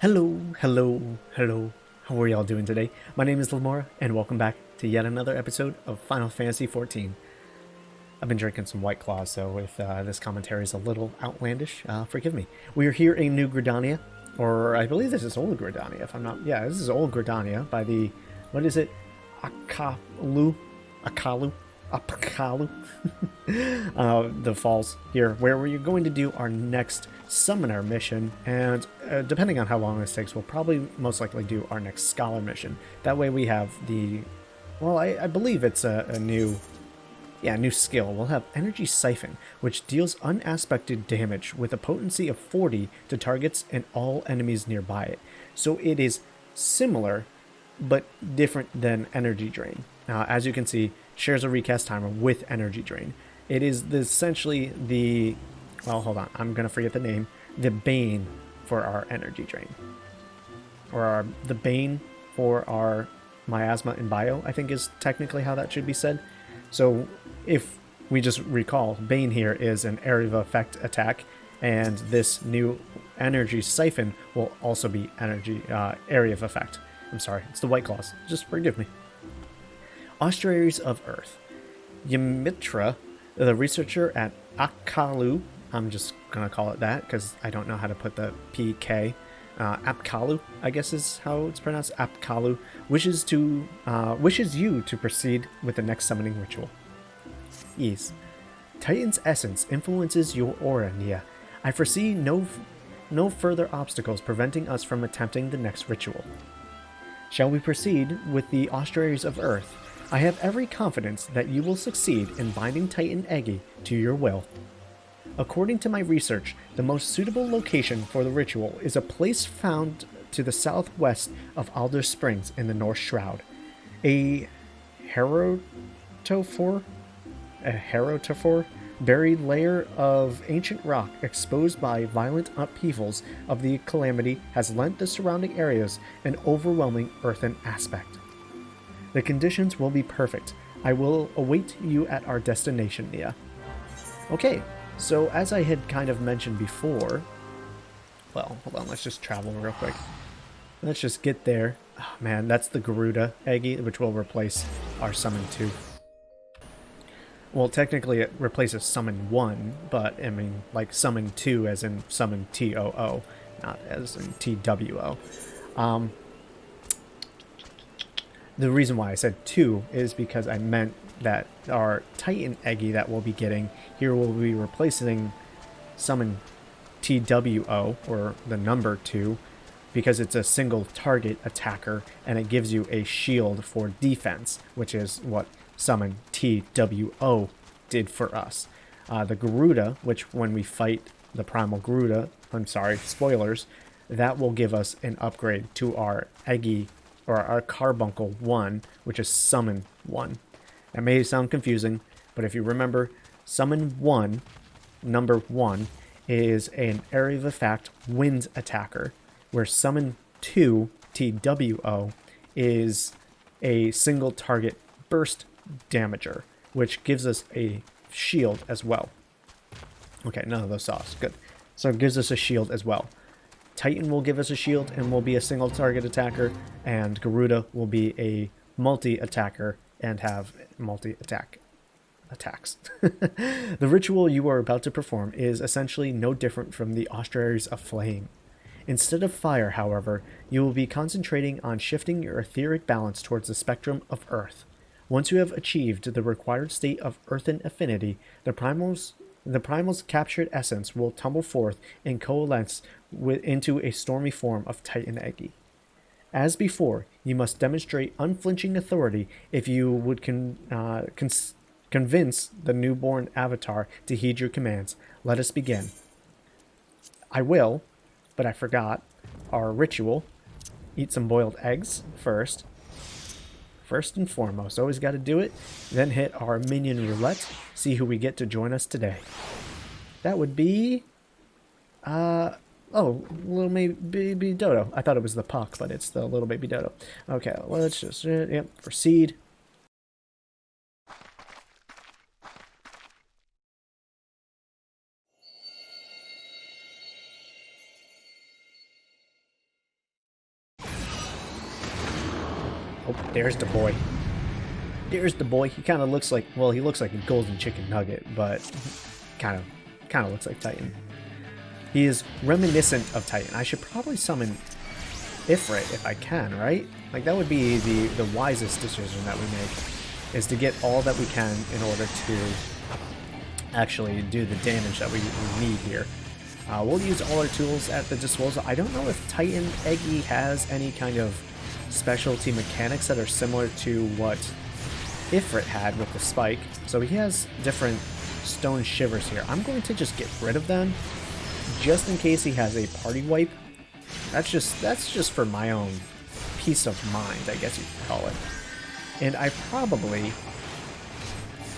Hello, hello, hello. How are y'all doing today? My name is Lamoura, and welcome back to yet another episode of Final Fantasy XIV. I've been drinking some White Claws, so if this commentary is a little outlandish, forgive me. We are here in New Gridania, or I believe this is Old Gridania, if I'm not... Yeah, this is Old Gridania by the... What is it? Akalu? Akalu? Apakalu? The falls here, where we're going to do our next summoner mission, and depending on how long this takes, we'll probably most likely do our next scholar mission. That way we have the... Well, I believe it's a new... Yeah, new skill. We'll have Energy Siphon, which deals unaspected damage with a potency of 40 to targets and all enemies nearby it. So it is similar, but different than Energy Drain. As you can see, shares a recast timer with Energy Drain. It is essentially the... Well, hold on. I'm going to forget the name. The Bane for our Energy Drain. Or the Bane for our Miasma and Bio, I think is technically how that should be said. So if we just recall, Bane here is an area of effect attack, and this new Energy Siphon will also be energy area of effect. I'm sorry, it's the White Claws. Just forgive me. Austerities of Earth. Ymitra, the researcher at Akalu, I'm just going to call it that because I don't know how to put the PK. Apkalu, I guess is how it's pronounced. Apkalu wishes you to proceed with the next summoning ritual. Yes. Titan's essence influences your aura, Niah. I foresee no further obstacles preventing us from attempting the next ritual. Shall we proceed with the Austerities of Earth? I have every confidence that you will succeed in binding Titan Eggy to your will. According to my research, the most suitable location for the ritual is a place found to the southwest of Alder Springs in the North Shroud. A herotophore, buried layer of ancient rock exposed by violent upheavals of the calamity has lent the surrounding areas an overwhelming earthen aspect. The conditions will be perfect. I will await you at our destination, Niah. Okay. So, as I had kind of mentioned before, well, hold on, let's just travel real quick. Let's just get there. Oh, man, that's the Garuda Eggy, which will replace our Summon 2. Well, technically it replaces Summon 1, but, I mean, like Summon 2 as in Summon TOO, not as in TWO. The reason why I said 2 is because I meant that our Titan Eggy that we'll be getting here will be replacing Summon TWO, or the number 2, because it's a single target attacker and it gives you a shield for defense, which is what Summon TWO did for us. The Garuda, which when we fight the primal Garuda, I'm sorry, spoilers, that will give us an upgrade to our Eggy, or our Carbuncle 1, which is Summon 1. That may sound confusing, but if you remember, Summon 1, number 1, is an area of effect wind attacker, where Summon 2, TWO, is a single target burst damager, which gives us a shield as well. Okay, none of those sauce. Good. So it gives us a shield as well. Titan will give us a shield and will be a single target attacker, and Garuda will be a multi-attacker and have multi-attack attacks. The ritual you are about to perform is essentially no different from the Austerities of Flame. Instead of fire, however, you will be concentrating on shifting your etheric balance towards the spectrum of Earth. Once you have achieved the required state of earthen affinity, the primal's captured essence will tumble forth and coalesce into a stormy form of Titan Eggy. As before, you must demonstrate unflinching authority if you would convince the newborn avatar to heed your commands. Let us begin. I will, but I forgot our ritual. Eat some boiled eggs first. First and foremost, always got to do it. Then hit our minion roulette. See who we get to join us today. That would be... Oh, little baby dodo. I thought it was the puck, but it's the little baby dodo. Okay, let's just proceed. Oh, there's the boy. There's the boy. He kind of looks like, well, he looks like a golden chicken nugget, but kind of looks like Titan. He is reminiscent of Titan. I should probably summon Ifrit if I can, right? Like, that would be the wisest decision that we make, is to get all that we can in order to actually do the damage that we need here. We'll use all our tools at the disposal. I don't know if Titan Eggy has any kind of specialty mechanics that are similar to what Ifrit had with the spike. So he has different stone shivers here. I'm going to just get rid of them, just in case he has a party wipe. That's just for my own peace of mind, I guess you could call it. And I probably,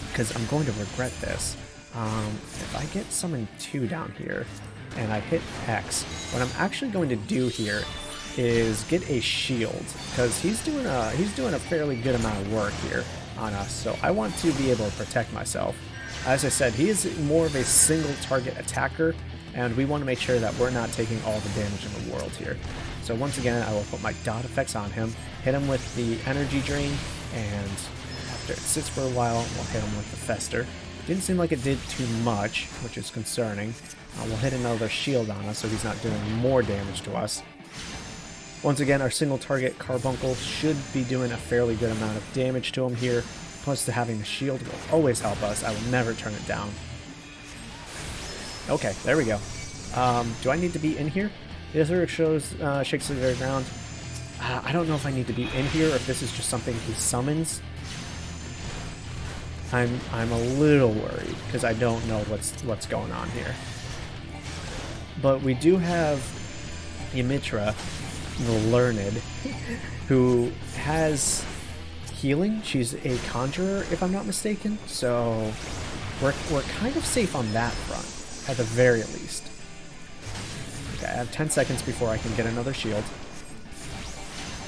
because I'm going to regret this, if I get summon 2 down here and I hit X, what I'm actually going to do here is get a shield, because he's doing a fairly good amount of work here on us, so I want to be able to protect myself. As I said, he is more of a single target attacker, and we want to make sure that we're not taking all the damage in the world here. So once again, I will put my dot effects on him, hit him with the energy drain, and after it sits for a while, we'll hit him with the fester. Didn't seem like it did too much, which is concerning. We'll hit another shield on us so he's not doing more damage to us. Once again, our single target carbuncle should be doing a fairly good amount of damage to him here. Plus, to having the shield will always help us. I will never turn it down. Okay, there we go. Do I need to be in here? The other shakes the very ground. I don't know if I need to be in here or if this is just something he summons. I'm a little worried because I don't know what's going on here. But we do have Ymitra, the Learned, who has healing. She's a conjurer, if I'm not mistaken. So we're kind of safe on that front, at the very least. Okay, I have 10 seconds before I can get another shield.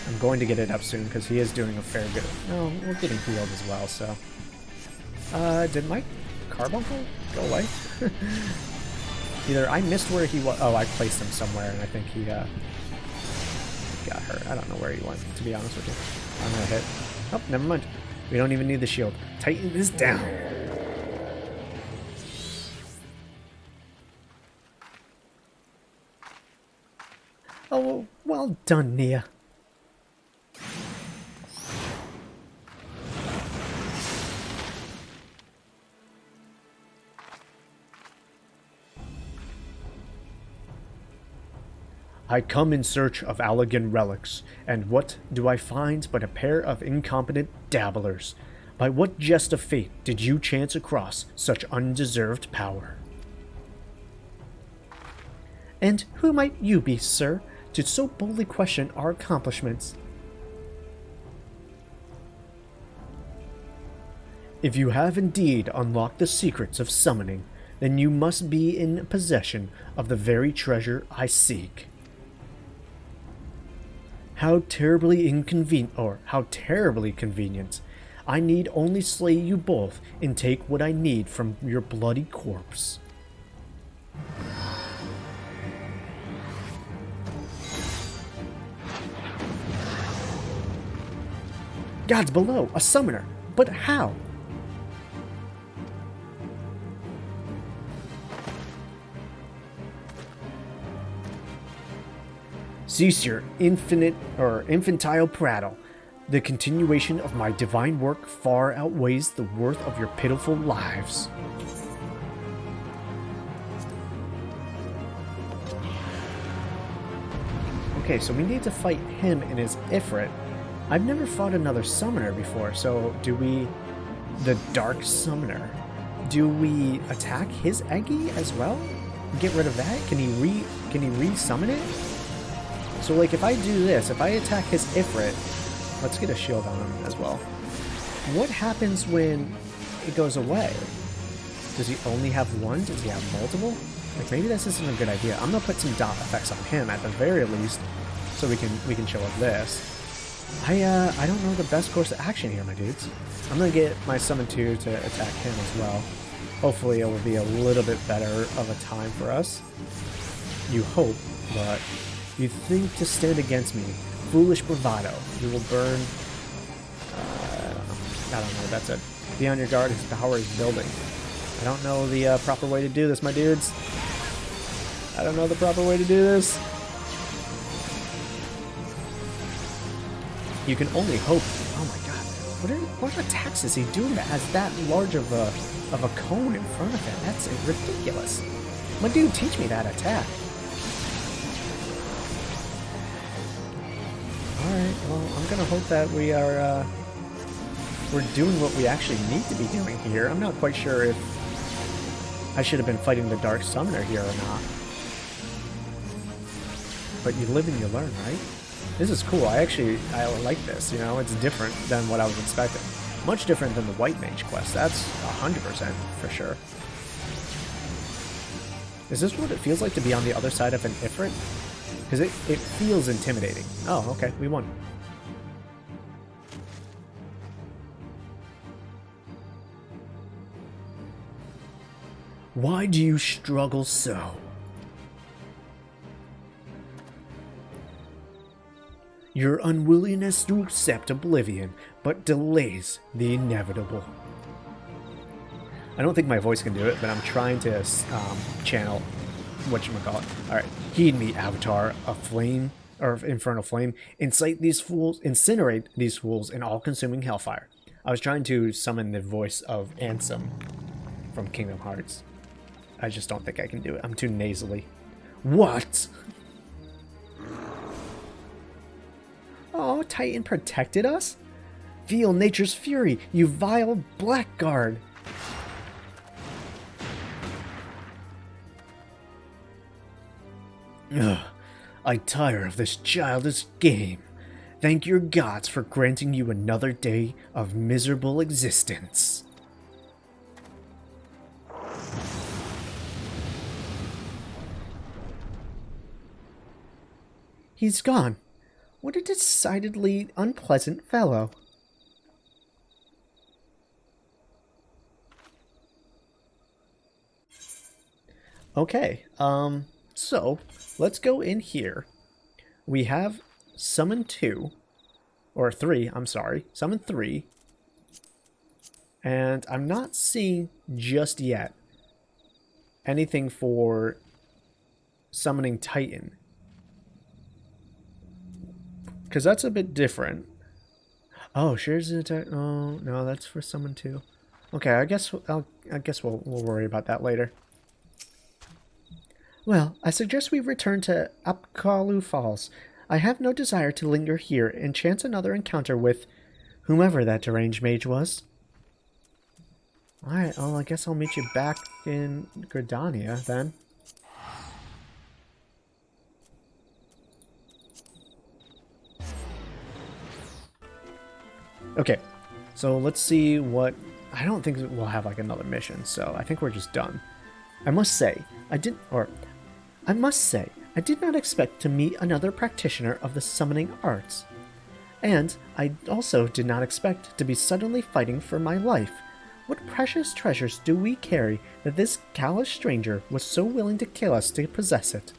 I'm going to get it up soon because he is doing a fair good. No, we're getting healed as well. So, did my carbuncle go away? Either I missed where he was. Oh, I placed him somewhere, and I think he got hurt. I don't know where he went, to be honest with you. I'm gonna hit. Oh, never mind. We don't even need the shield. Titan is down. Oh, well done, Niah. I come in search of Allagan relics, and what do I find but a pair of incompetent dabblers? By what jest of fate did you chance across such undeserved power? And who might you be, sir, to so boldly question our accomplishments? If you have indeed unlocked the secrets of summoning, then you must be in possession of the very treasure I seek. How terribly convenient. I need only slay you both and take what I need from your bloody corpse. Gods below, a summoner, but how? Cease your infantile prattle. The continuation of my divine work far outweighs the worth of your pitiful lives. Okay, so we need to fight him and his Ifrit. I've never fought another summoner before, so do we... The Dark Summoner. Do we attack his Eggy as well? Get rid of that? Can he re-summon it? So, like, if I do this, if I attack his Ifrit, let's get a shield on him as well. What happens when it goes away? Does he only have one? Does he have multiple? Like, maybe this isn't a good idea. I'm gonna put some dot effects on him at the very least, so we can show up this. I don't know the best course of action here, my dudes. I'm gonna get my summon 2 to attack him as well. Hopefully, it will be a little bit better of a time for us. You hope, but. You think to stand against me, foolish bravado. You will burn I don't know what that said. Be on your guard, his power is building. I don't know the proper way to do this, my dudes. I don't know the proper way to do this. You can only hope. Oh my god. What attacks is he doing that has that large of a cone in front of him? That's ridiculous. My dude, teach me that attack. Alright, well, I'm gonna hope that we are, we're doing what we actually need to be doing here. I'm not quite sure if I should have been fighting the Dark Summoner here or not. But you live and you learn, right? This is cool. I like this, you know? It's different than what I was expecting. Much different than the White Mage quest. That's 100% for sure. Is this what it feels like to be on the other side of an Ifrit? Because it feels intimidating. Oh, okay, we won. Why do you struggle so? Your unwillingness to accept oblivion, but delays the inevitable. I don't think my voice can do it, but I'm trying to channel whatchamacallit. Alright, heed me, Avatar of Flame, or Infernal Flame. Incinerate these fools in all-consuming hellfire. I was trying to summon the voice of Ansem from Kingdom Hearts. I just don't think I can do it. I'm too nasally. What? Oh, Titan protected us? Feel nature's fury, you vile blackguard! Ugh, I tire of this childish game. Thank your gods for granting you another day of miserable existence. He's gone. What a decidedly unpleasant fellow. Okay, so let's go in here. We have summon 2, or 3, I'm sorry, summon 3. And I'm not seeing just yet anything for summoning Titan. Because that's a bit different. Oh, shares an attack. Oh, no, that's for summon 2. Okay, I guess we'll worry about that later. Well, I suggest we return to Apkalu Falls. I have no desire to linger here and chance another encounter with whomever that deranged mage was. Alright, well, I guess I'll meet you back in Gridania then. Okay, so let's see what... I don't think we'll have like another mission, so I think we're just done. I must say, I did not expect to meet another practitioner of the summoning arts. And I also did not expect to be suddenly fighting for my life. What precious treasures do we carry that this callous stranger was so willing to kill us to possess it?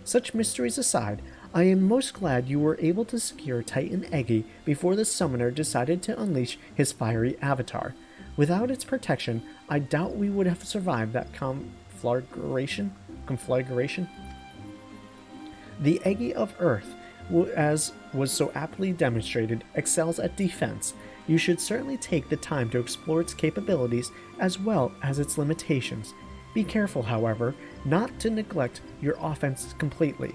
Such mysteries aside, I am most glad you were able to secure Titan Eggy before the summoner decided to unleash his fiery avatar. Without its protection, I doubt we would have survived that conflagration? The Eggy of Earth, as was so aptly demonstrated, excels at defense. You should certainly take the time to explore its capabilities as well as its limitations. Be careful, however, not to neglect your offense completely.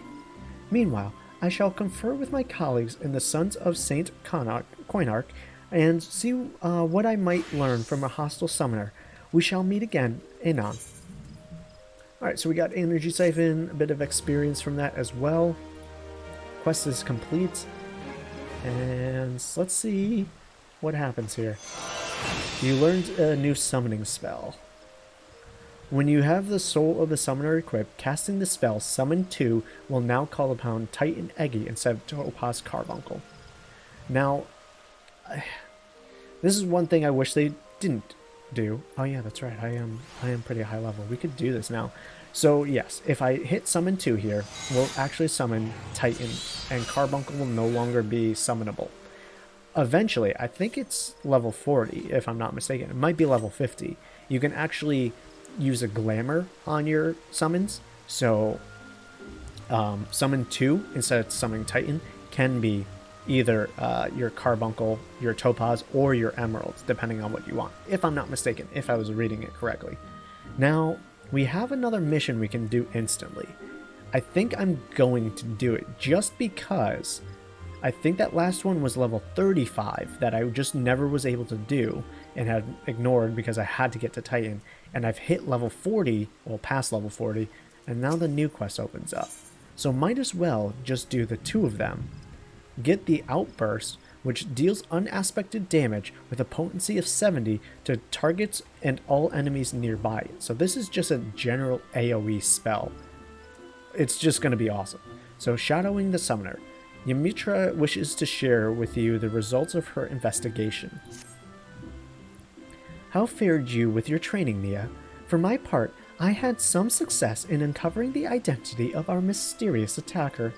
Meanwhile, I shall confer with my colleagues in the Sons of Saint Coinarch and see what I might learn from a hostile summoner. We shall meet again anon. Alright, so we got Energy Siphon, a bit of experience from that as well. Quest is complete. And let's see what happens here. You learned a new summoning spell. When you have the soul of the summoner equipped, casting the spell Summon 2 will now call upon Titan Eggy instead of Topaz Carbuncle. Now, this is one thing I wish they didn't do. Oh yeah, that's right. I am pretty high level. We could do this now. So yes, if I hit Summon 2 here, we'll actually summon Titan, and Carbuncle will no longer be summonable. eventually, I think it's level 40, if I'm not mistaken. It might be level 50. You can actually use a Glamour on your summons. So, summon 2 instead of summoning Titan can be either your Carbuncle, your Topaz, or your Emeralds, depending on what you want. If I'm not mistaken, if I was reading it correctly. Now, we have another mission we can do instantly. I think I'm going to do it just because I think that last one was level 35 that I just never was able to do and had ignored because I had to get to Titan. And I've hit level 40, well, past level 40, and now the new quest opens up. So might as well just do the 2 of them. Get the Outburst, which deals unaspected damage with a potency of 70 to targets and all enemies nearby. So this is just a general AoE spell. It's just going to be awesome. So Shadowing the Summoner. Ymitra wishes to share with you the results of her investigation. How fared you with your training, Niah? For my part, I had some success in uncovering the identity of our mysterious attacker.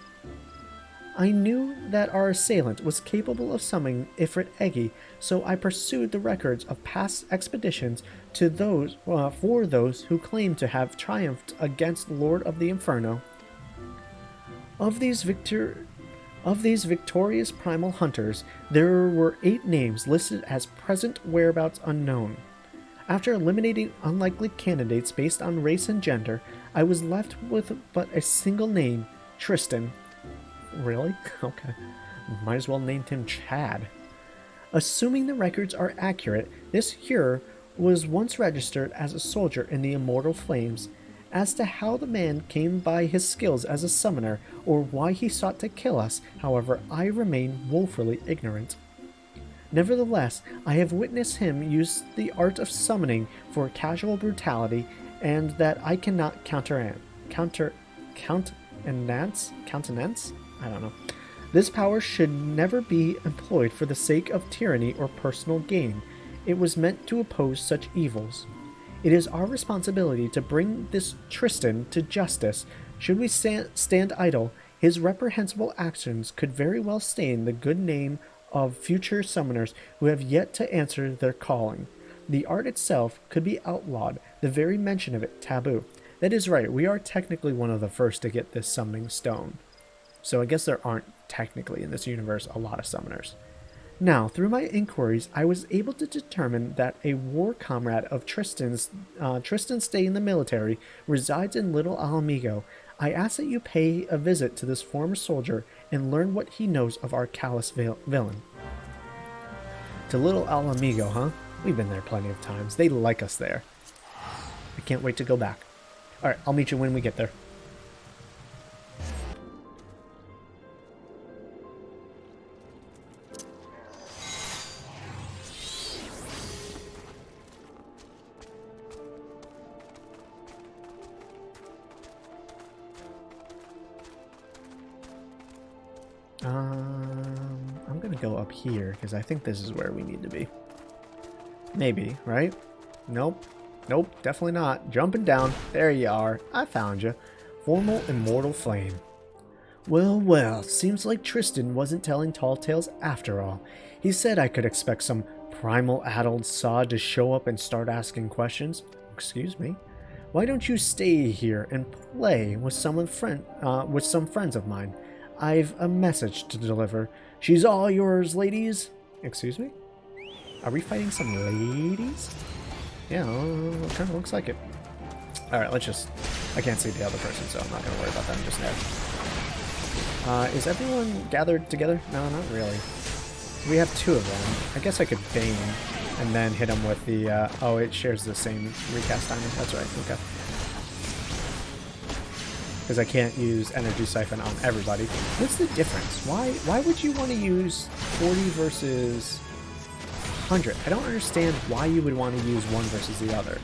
I knew that our assailant was capable of summoning Ifrit Egi, so I pursued the records of past expeditions to those for those who claimed to have triumphed against Lord of the Inferno. Of these victorious primal hunters, there were 8 names listed as present whereabouts unknown. After eliminating unlikely candidates based on race and gender, I was left with but a single name, Tristan. Really? Okay. Might as well named him Chad. Assuming the records are accurate, this hero was once registered as a soldier in the Immortal Flames. As to how the man came by his skills as a summoner, or why he sought to kill us, however, I remain woefully ignorant. Nevertheless, I have witnessed him use the art of summoning for casual brutality, and that I cannot countenance? I don't know. This power should never be employed for the sake of tyranny or personal gain. It was meant to oppose such evils. It is our responsibility to bring this Tristan to justice. Should we stand idle, his reprehensible actions could very well stain the good name of future summoners who have yet to answer their calling. The art itself could be outlawed, the very mention of it taboo. That is right, we are technically one of the first to get this summoning stone. So I guess there aren't technically in this universe a lot of summoners. Now, through my inquiries, I was able to determine that a war comrade of Tristan's stay in the military resides in Little Alamigo. I ask that you pay a visit to this former soldier and learn what he knows of our callous villain. To Little Alamigo, huh? We've been there plenty of times. They like us there. I can't wait to go back. Alright, I'll meet you when we get there. I'm gonna go up here because I think this is where we need to be. Maybe, right? Nope. Nope, definitely not. Jumping down. There you are. I found you. Formal Immortal Flame. Well, well, seems like Tristan wasn't telling tall tales after all. He said I could expect some primal addled sod to show up and start asking questions. Excuse me? Why don't you stay here and play with some friends of mine? I've a message to deliver. She's all yours, ladies. Excuse me? Are we fighting some ladies? Yeah, it kind of looks like it. Alright, let's just... I can't see the other person, so I'm not going to worry about them just now. Is everyone gathered together? No, not really. We have 2 of them. I guess I could Bane and then hit him with the... oh, it shares the same recast timer. That's right, okay. Because I can't use Energy Siphon on everybody. What's the difference? Why would you want to use 40 versus 100? I don't understand why you would want to use one versus the other.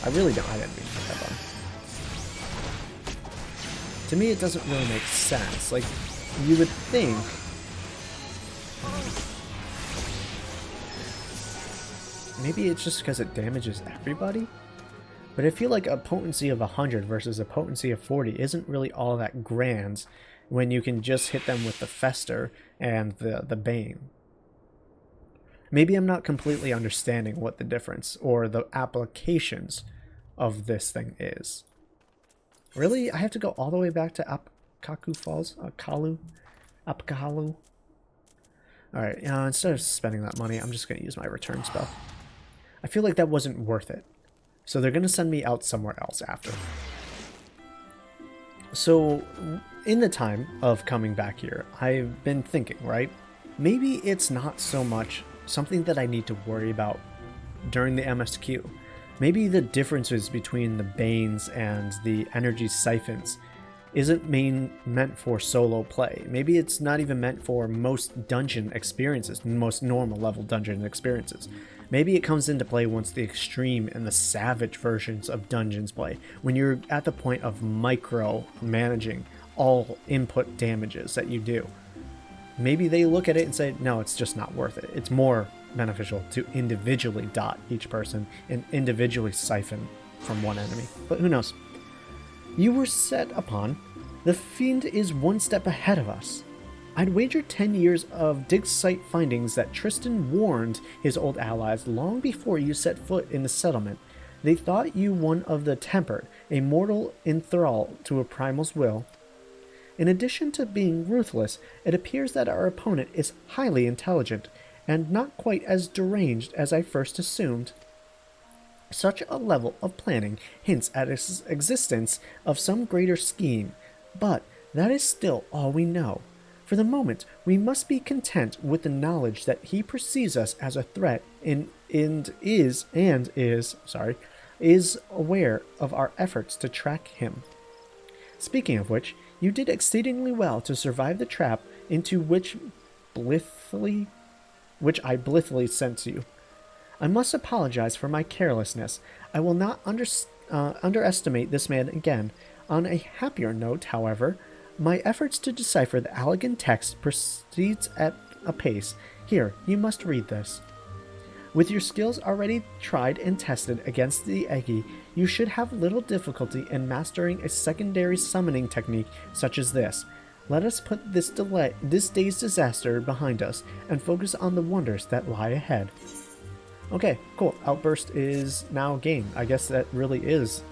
I really don't. I didn't mean to put that button. To me, it doesn't really make sense. Like, you would think... maybe it's just because it damages everybody? But I feel like a potency of 100 versus a potency of 40 isn't really all that grand when you can just hit them with the Fester and the Bane. Maybe I'm not completely understanding what the difference or the applications of this thing is. Really? I have to go all the way back to Apkaku Falls? Apkahalu? Alright, instead of spending that money, I'm just going to use my return spell. I feel like that wasn't worth it. So they're going to send me out somewhere else after. So, in the time of coming back here, I've been thinking, right? Maybe it's not so much something that I need to worry about during the MSQ. Maybe the differences between the Banes and the energy siphons isn't meant for solo play. Maybe it's not even meant for most dungeon experiences, most normal level dungeon experiences. Maybe it comes into play once the extreme and the savage versions of dungeons play, when you're at the point of micro managing all input damages that you do. Maybe they look at it and say, no, it's just not worth it. It's more beneficial to individually dot each person and individually siphon from one enemy. But who knows? You were set upon. The fiend is one step ahead of us. I'd wager 10 years of dig site findings that Tristan warned his old allies long before you set foot in the settlement. They thought you one of the tempered, a mortal in thrall to a primal's will. In addition to being ruthless, it appears that our opponent is highly intelligent, and not quite as deranged as I first assumed. Such a level of planning hints at its existence of some greater scheme, but that is still all we know. For the moment, we must be content with the knowledge that he perceives us as a threat and is aware of our efforts to track him. Speaking of which, you did exceedingly well to survive the trap into which I blithely sent you. I must apologize for my carelessness. I will not underestimate this man again. On a happier note, however, my efforts to decipher the Allegan text proceeds at a pace. Here, you must read this. With your skills already tried and tested against the Eggy, you should have little difficulty in mastering a secondary summoning technique such as this. Let us put this day's disaster behind us and focus on the wonders that lie ahead. Okay, cool. Outburst is now game. I guess that really is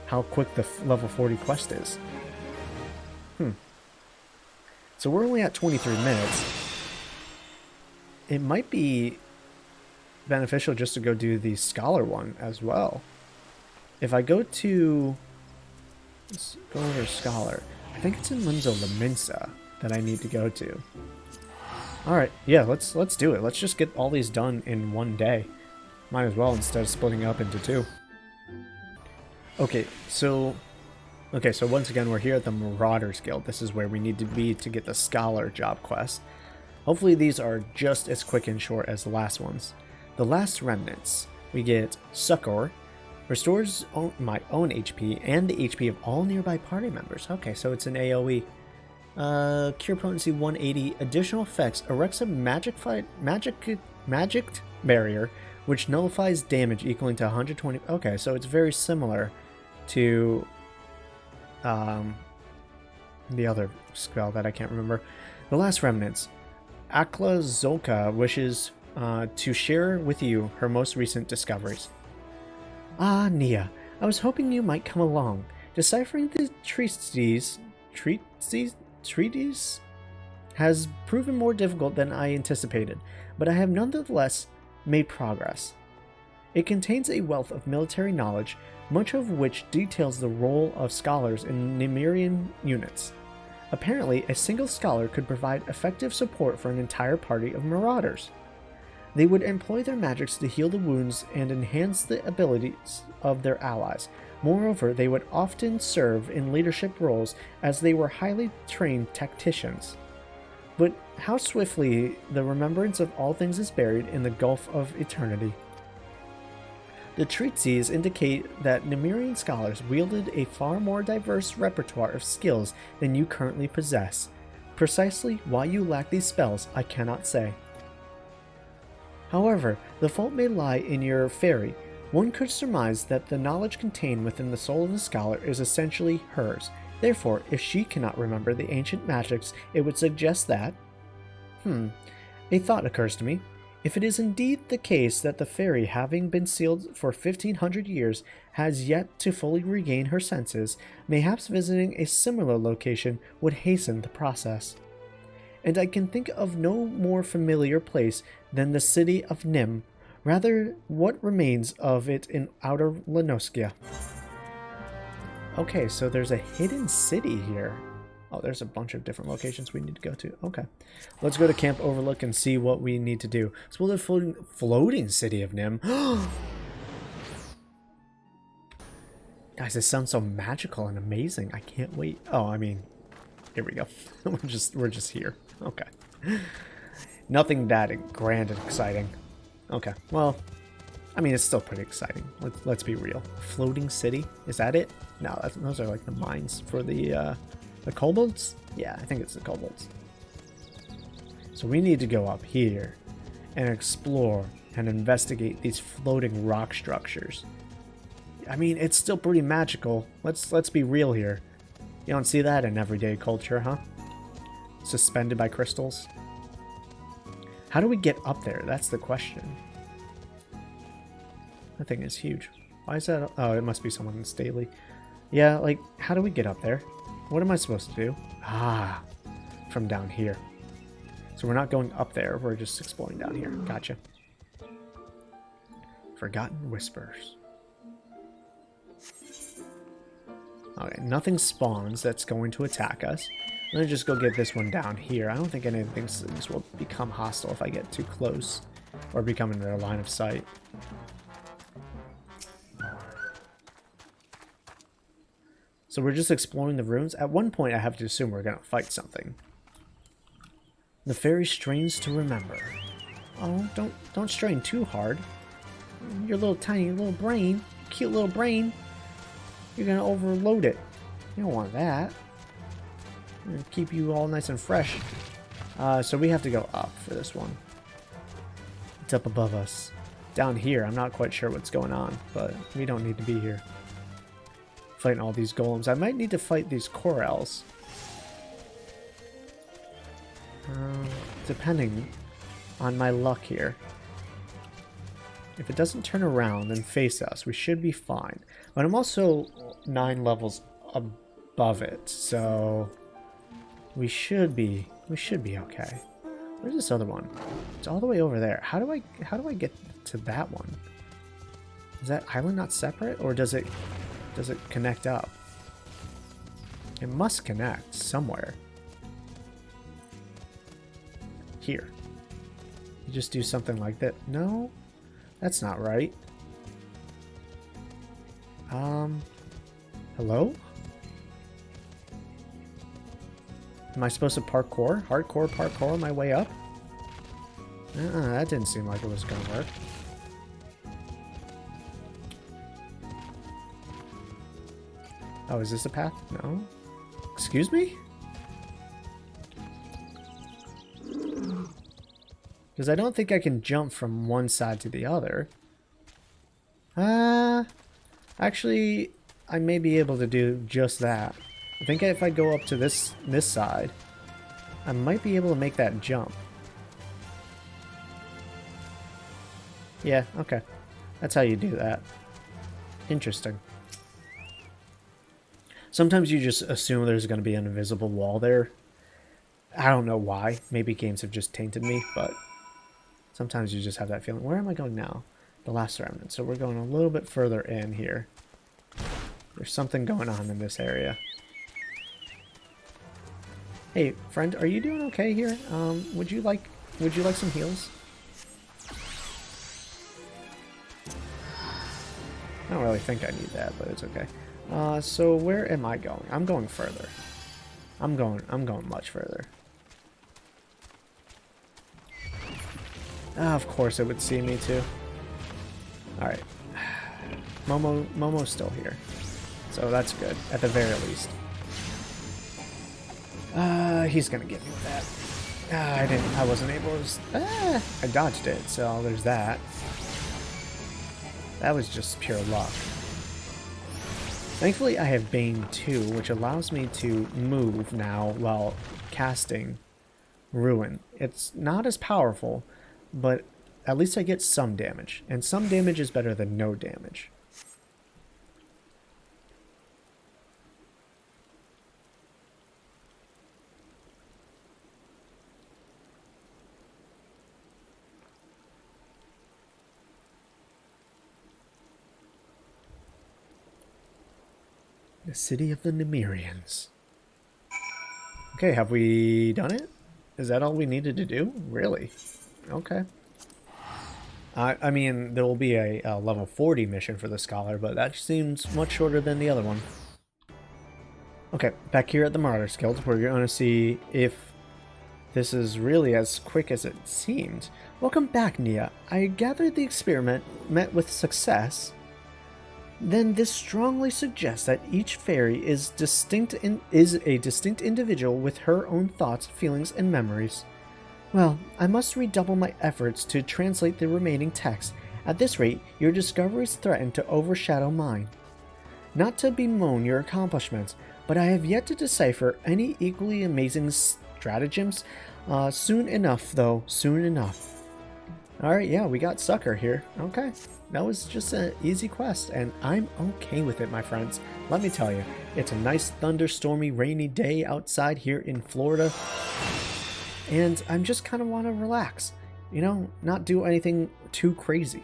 how quick the level 40 quest is. So we're only at 23 minutes. It might be beneficial just to go do the scholar one as well. If I go to... Let's go over scholar. I think it's in Linzo Laminsa that I need to go to. Alright, yeah, let's do it. Let's just get all these done in one day. Might as well instead of splitting up into two. Okay, so once again, we're here at the Marauders Guild. This is where we need to be to get the Scholar job quest. Hopefully these are just as quick and short as the last ones. The Last Remnants. We get Succor. Restores my own HP and the HP of all nearby party members. Okay, so it's an AoE. Cure Potency 180. Additional effects. Erects a magic barrier, which nullifies damage equaling to 120. Okay, so it's very similar to the other spell that I can't remember. The Last Remnants. Akla Zolka wishes to share with you her most recent discoveries. Ah, Niah, I was hoping you might come along. Deciphering the treatise has proven more difficult than I anticipated, but I have nonetheless made progress. It contains a wealth of military knowledge, much of which details the role of scholars in Nemirian units. Apparently, a single scholar could provide effective support for an entire party of marauders. They would employ their magics to heal the wounds and enhance the abilities of their allies. Moreover, they would often serve in leadership roles as they were highly trained tacticians. But how swiftly the remembrance of all things is buried in the gulf of eternity. The treatises indicate that Nemirian scholars wielded a far more diverse repertoire of skills than you currently possess. Precisely why you lack these spells, I cannot say. However, the fault may lie in your fairy. One could surmise that the knowledge contained within the soul of the scholar is essentially hers. Therefore, if she cannot remember the ancient magics, it would suggest that... A thought occurs to me. If it is indeed the case that the fairy, having been sealed for 1500 years, has yet to fully regain her senses, mayhaps visiting a similar location would hasten the process. And I can think of no more familiar place than the city of Nim, rather what remains of it in outer Lenoskia. Okay, so there's a hidden city here. Oh, there's a bunch of different locations we need to go to. Okay. Let's go to Camp Overlook and see what we need to do. Explore the floating city of Nim. Guys, this sounds so magical and amazing. I can't wait. Oh, I mean, here we go. we're just here. Okay. Nothing that grand and exciting. Okay. Well, I mean, it's still pretty exciting. Let's be real. Floating city? Is that it? No, those are like the mines for the kobolds? Yeah, I think it's the kobolds. So we need to go up here and explore and investigate these floating rock structures. I mean, it's still pretty magical. Let's be real here. You don't see that in everyday culture, huh? Suspended by crystals. How do we get up there? That's the question. That thing is huge. Why is that? Oh, it must be someone in Staley. Yeah, like, how do we get up there? What am I supposed to do? Ah, from down here. So we're not going up there, we're just exploring down here. Gotcha. Forgotten Whispers. Okay, nothing spawns that's going to attack us. I'm gonna just go get this one down here. I don't think any of things will become hostile if I get too close or become in their line of sight. So we're just exploring the ruins. At one point, I have to assume we're going to fight something. The fairy strains to remember. Oh, don't strain too hard. Your little tiny little brain, cute little brain, you're going to overload it. You don't want that. I'm going to keep you all nice and fresh. So we have to go up for this one. It's up above us. Down here, I'm not quite sure what's going on, but we don't need to be here. Fighting all these golems. I might need to fight these Corels. Depending on my luck here. If it doesn't turn around and face us, we should be fine. But I'm also 9 levels above it, so we should be okay. Where's this other one? It's all the way over there. How do I get to that one? Is that island not separate, or does it connect up? It must connect somewhere. Here. You just do something like that. No, that's not right. Hello? Am I supposed to hardcore parkour my way up? That didn't seem like it was gonna work. Oh, is this a path? No. Excuse me? Because I don't think I can jump from one side to the other. Actually, I may be able to do just that. I think if I go up to this side, I might be able to make that jump. Yeah, okay. That's how you do that. Interesting. Sometimes you just assume there's going to be an invisible wall there. I don't know why. Maybe games have just tainted me, but sometimes you just have that feeling. Where am I going now? The last remnant. So we're going a little bit further in here. There's something going on in this area. Hey, friend, are you doing okay here? Would you like some heals? I don't really think I need that, but it's okay. So where am I going? I'm going further. I'm going much further. Of course it would see me too. Alright. Momo's still here. So that's good, at the very least. He's gonna get me with that. I wasn't able to... I dodged it, so there's that. That was just pure luck. Thankfully, I have Bane 2, which allows me to move now while casting Ruin. It's not as powerful, but at least I get some damage. And some damage is better than no damage. The city of the Nemirians. Okay, have we done it? Is that all we needed to do? Really? Okay. I mean, there will be a level 40 mission for the Scholar, but that seems much shorter than the other one. Okay, back here at the Marauders Guild, we're going to see if this is really as quick as it seemed. Welcome back, Niah. I gathered the experiment met with success. Then this strongly suggests that each fairy is a distinct individual with her own thoughts, feelings, and memories. Well, I must redouble my efforts to translate the remaining text. At this rate, your discoveries threaten to overshadow mine. Not to bemoan your accomplishments, but I have yet to decipher any equally amazing stratagems. Soon enough, though. Soon enough. Alright, yeah, we got Sucker here. Okay. That was just an easy quest, and I'm okay with it, my friends. Let me tell you, it's a nice thunderstormy, rainy day outside here in Florida, and I'm just kind of want to relax, you know, not do anything too crazy.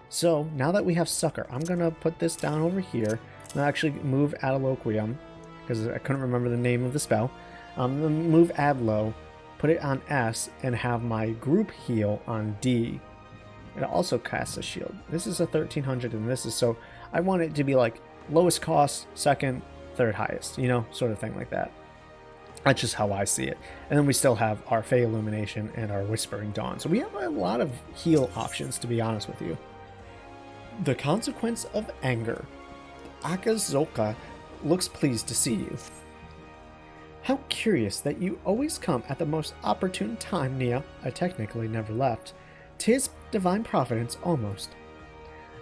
So, now that we have Sucker, I'm going to put this down over here. I'm actually move Adaloquium, because I couldn't remember the name of the spell. I'm going to move Adlo, put it on S, and have my group heal on D. It also casts a shield. This is a 1300 and this is, so I want it to be like lowest cost, second, third highest, you know, sort of thing like that. That's just how I see it. And then we still have our Fey Illumination and our Whispering Dawn. So we have a lot of heal options, to be honest with you. The Consequence of Anger. Akazoka looks pleased to see you. How curious that you always come at the most opportune time, Niah. I technically never left. 'Tis divine providence, almost.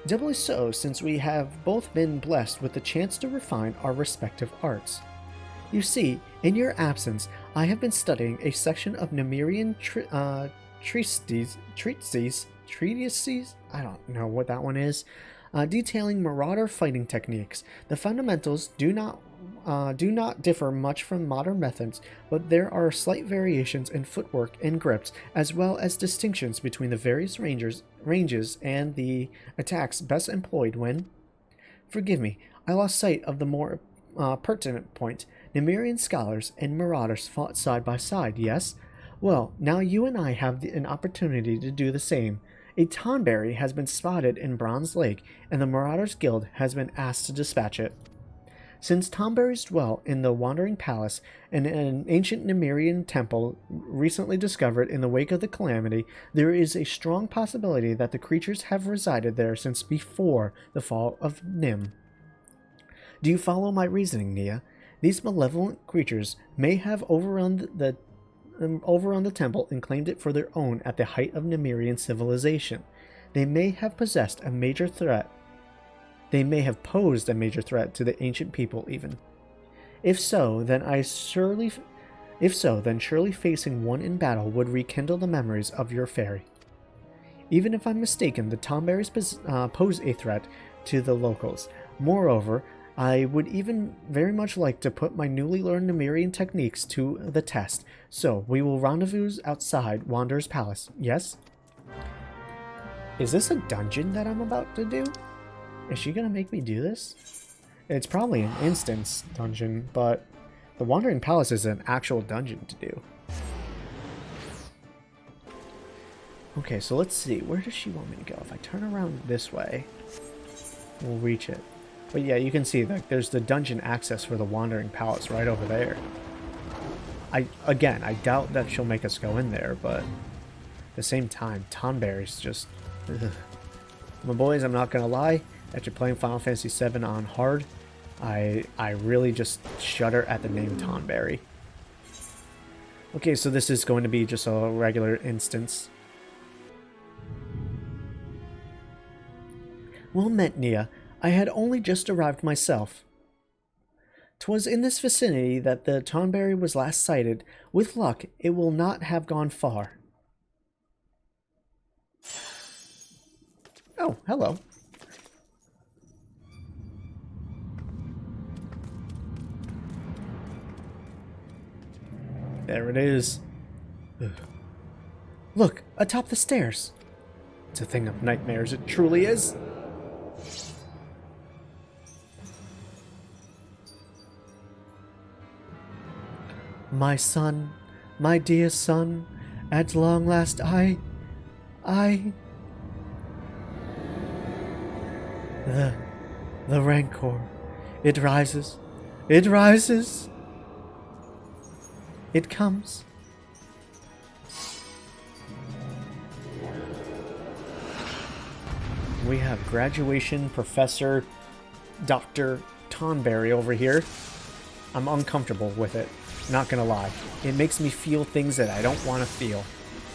Doubly so, since we have both been blessed with the chance to refine our respective arts. You see, in your absence, I have been studying a section of Nemirian treatises, I don't know what that one is, detailing marauder fighting techniques. The fundamentals do not differ much from modern methods, but there are slight variations in footwork and grips, as well as distinctions between the various ranges and the attacks best employed when... Forgive me, I lost sight of the more pertinent point. Nemirian scholars and marauders fought side by side, yes? Well, now you and I have an opportunity to do the same. A Tonberry has been spotted in Bronze Lake, and the Marauders Guild has been asked to dispatch it. Since Tonberries dwell in the Wandering Palace, and an ancient Nemirian temple recently discovered in the wake of the Calamity, there is a strong possibility that the creatures have resided there since before the fall of Nim. Do you follow my reasoning, Niah? These malevolent creatures may have overrun the temple and claimed it for their own at the height of Nemirian civilization. They may have possessed a major threat. They may have posed a major threat to the ancient people, even. If so, then surely facing one in battle would rekindle the memories of your fairy. Even if I'm mistaken, the Tomberries pose a threat to the locals. Moreover, I would even very much like to put my newly learned Nemirian techniques to the test. So, we will rendezvous outside Wanderer's Palace, yes? Is this a dungeon that I'm about to do? Is she gonna make me do this? It's probably an instance dungeon, but the Wandering Palace is an actual dungeon to do. Okay, so let's see. Where does she want me to go? If I turn around this way, we'll reach it. But yeah, you can see that there's the dungeon access for the Wandering Palace right over there. I doubt that she'll make us go in there, but at the same time, Tonberry's just... Ugh. My boys, I'm not gonna lie, after playing Final Fantasy VII on hard, I really just shudder at the name Tonberry. Okay, so this is going to be just a regular instance. Well met, Niah. I had only just arrived myself. 'Twas in this vicinity that the Tonberry was last sighted. With luck, it will not have gone far. Oh, hello. There it is. Ugh. Look, atop the stairs. It's a thing of nightmares, it truly is. My son, my dear son, at long last I... The rancor. It rises. It rises. It comes. We have graduation professor Dr. Tonberry over here. I'm uncomfortable with it, not gonna lie. It makes me feel things that I don't want to feel.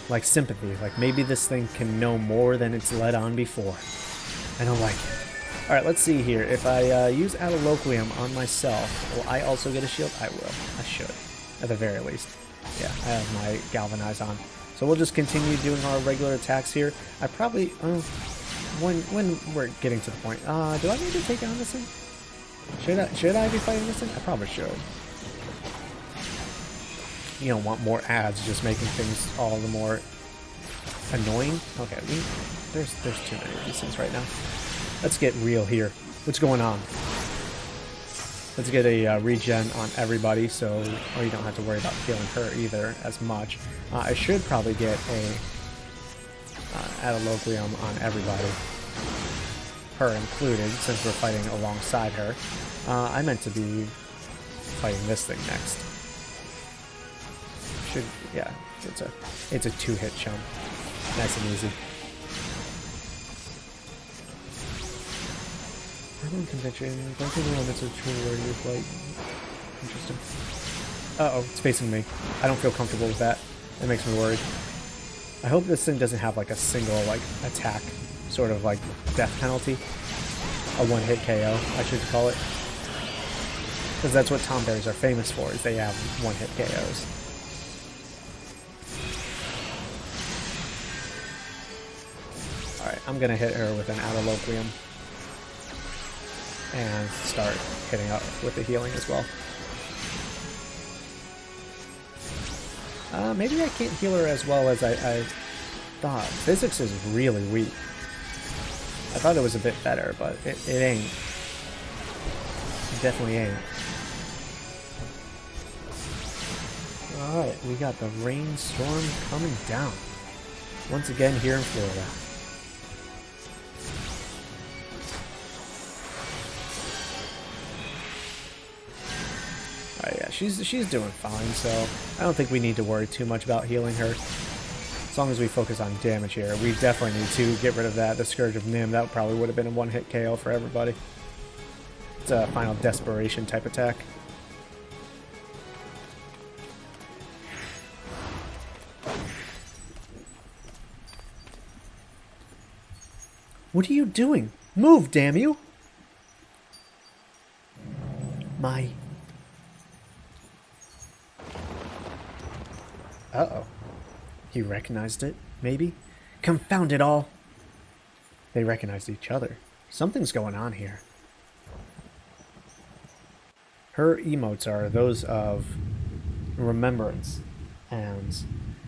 Like sympathy, like maybe this thing can know more than it's let on before. I don't like it. Alright, let's see here. If I use Adoloquium on myself, will I also get a shield? I will. I should. At the very least. Yeah, I have my Galvanize on. So we'll just continue doing our regular attacks here. I probably... when we're getting to the point... do I need to take on this thing? Should I be fighting this thing? I probably should. You don't want more ads just making things all the more annoying. Okay, there's too many of these things right now. Let's get real here. What's going on? Let's get a regen on everybody, so you don't have to worry about healing her either as much. I should probably get a Adoloquium on everybody, her included, since we're fighting alongside her. I meant to be fighting this thing next. Yeah, it's a 2-hit chump. Nice and easy. Urban convention. Don't think the limits of true where you fight. Interesting. Uh-oh, it's facing me. I don't feel comfortable with that. That makes me worried. I hope this thing doesn't have like a single like attack, sort of like death penalty. A 1-hit KO, I should call it. Because that's what Tomberries are famous for, is they have 1-hit KOs. Alright, I'm gonna hit her with an Adoloquium. And start hitting up with the healing as well. Maybe I can't heal her as well as I thought. Physics is really weak. I thought it was a bit better, but it ain't. It definitely ain't. Alright, we got the rainstorm coming down. Once again here in Florida. Yeah, she's doing fine, so I don't think we need to worry too much about healing her. As long as we focus on damage here. We definitely need to get rid of that. The Scourge of Nim, that probably would have been a 1-hit KO for everybody. It's a final desperation type attack. What are you doing? Move, damn you! My... Uh-oh. He recognized it, maybe? Confound it all! They recognized each other. Something's going on here. Her emotes are those of remembrance, and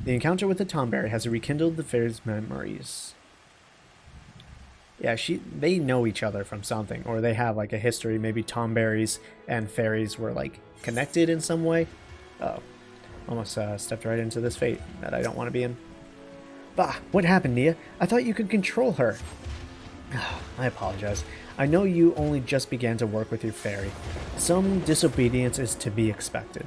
the encounter with the Tomberry has rekindled the fairy's memories. Yeah, they know each other from something, or they have like a history. Maybe Tomberries and fairies were like connected in some way. Uh-oh. Almost stepped right into this fate that I don't want to be in. Bah! What happened, Niah? I thought you could control her. I apologize. I know you only just began to work with your fairy. Some disobedience is to be expected.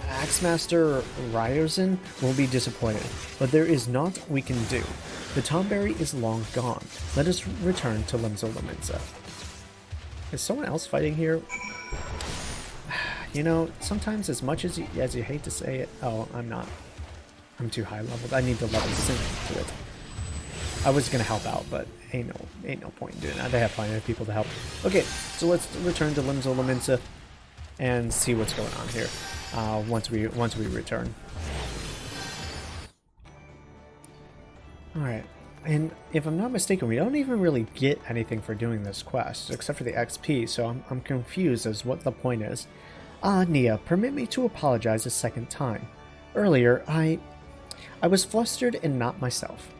Axemaster Ryerson will be disappointed, but there is naught we can do. The Tomberry is long gone. Let us return to Limsa. Is someone else fighting here? You know, sometimes as much as you hate to say it... Oh, I'm not. I'm too high leveled. I need to level sync to it. I was going to help out, but ain't no point in doing that. They have plenty of people to help. Okay, so let's return to Limsa and see what's going on here once we return. Alright, and if I'm not mistaken, we don't even really get anything for doing this quest, except for the XP, so I'm confused as what the point is. Niah, permit me to apologize a second time. Earlier, I was flustered and not myself.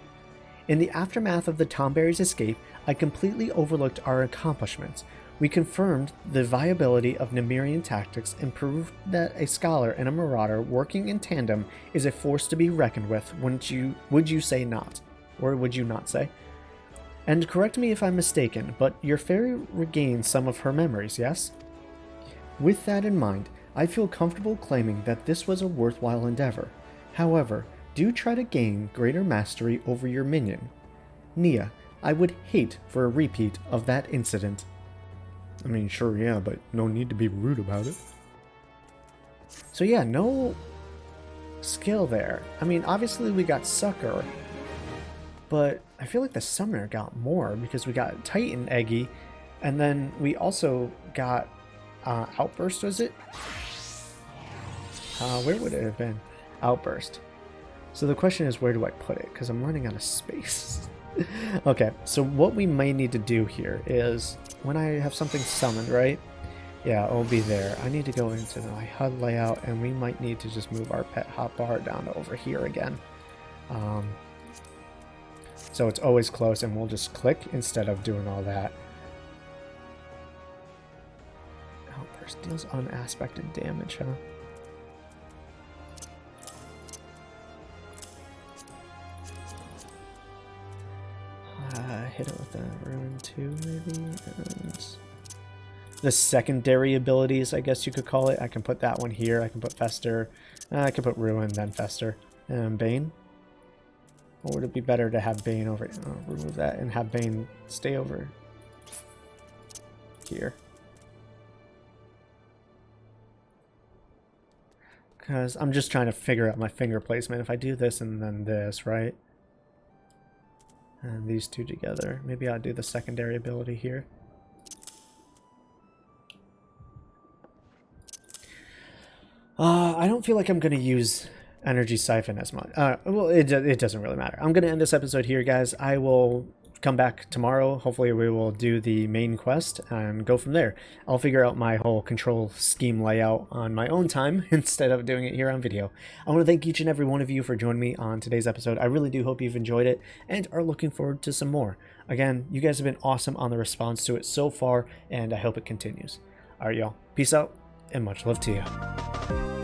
In the aftermath of the Tomberry's escape, I completely overlooked our accomplishments. We confirmed the viability of Nemerian tactics and proved that a scholar and a marauder working in tandem is a force to be reckoned with. Would you say not? Or would you not say? And correct me if I'm mistaken, but your fairy regained some of her memories, yes? With that in mind, I feel comfortable claiming that this was a worthwhile endeavor. However, do try to gain greater mastery over your minion. Niah, I would hate for a repeat of that incident. I mean, sure, yeah, but no need to be rude about it. So yeah, no skill there. I mean, obviously we got Succor, but I feel like the Summoner got more because we got Titan Eggy, and then we also got Outburst, was it? Where would it have been? Outburst. So the question is, where do I put it? Because I'm running out of space. Okay, so what we may need to do here is, when I have something summoned, right? Yeah, it'll be there. I need to go into my HUD layout, and we might need to just move our pet hotbar down to over here again. So it's always close, and we'll just click instead of doing all that. Outburst deals unaspected damage, huh? Hit it with a ruin too, maybe. And the secondary abilities, I guess you could call it. I can put that one here. I can put Fester. I can put Ruin, then Fester. And Bane. Or would it be better to have Bane over... remove that and have Bane stay over here? Because I'm just trying to figure out my finger placement. If I do this and then this, right? And these two together. Maybe I'll do the secondary ability here. I don't feel like I'm going to use Energy Siphon as much. Well, it doesn't really matter. I'm going to end this episode here, guys. I will come back tomorrow. Hopefully we will do the main quest and go from there. I'll figure out my whole control scheme layout on my own time instead of doing it here on video. I want to thank each and every one of you for joining me on today's episode. I really do hope you've enjoyed it and are looking forward to some more. Again, you guys have been awesome on the response to it so far, and I hope it continues. All right, y'all. Peace out and much love to you.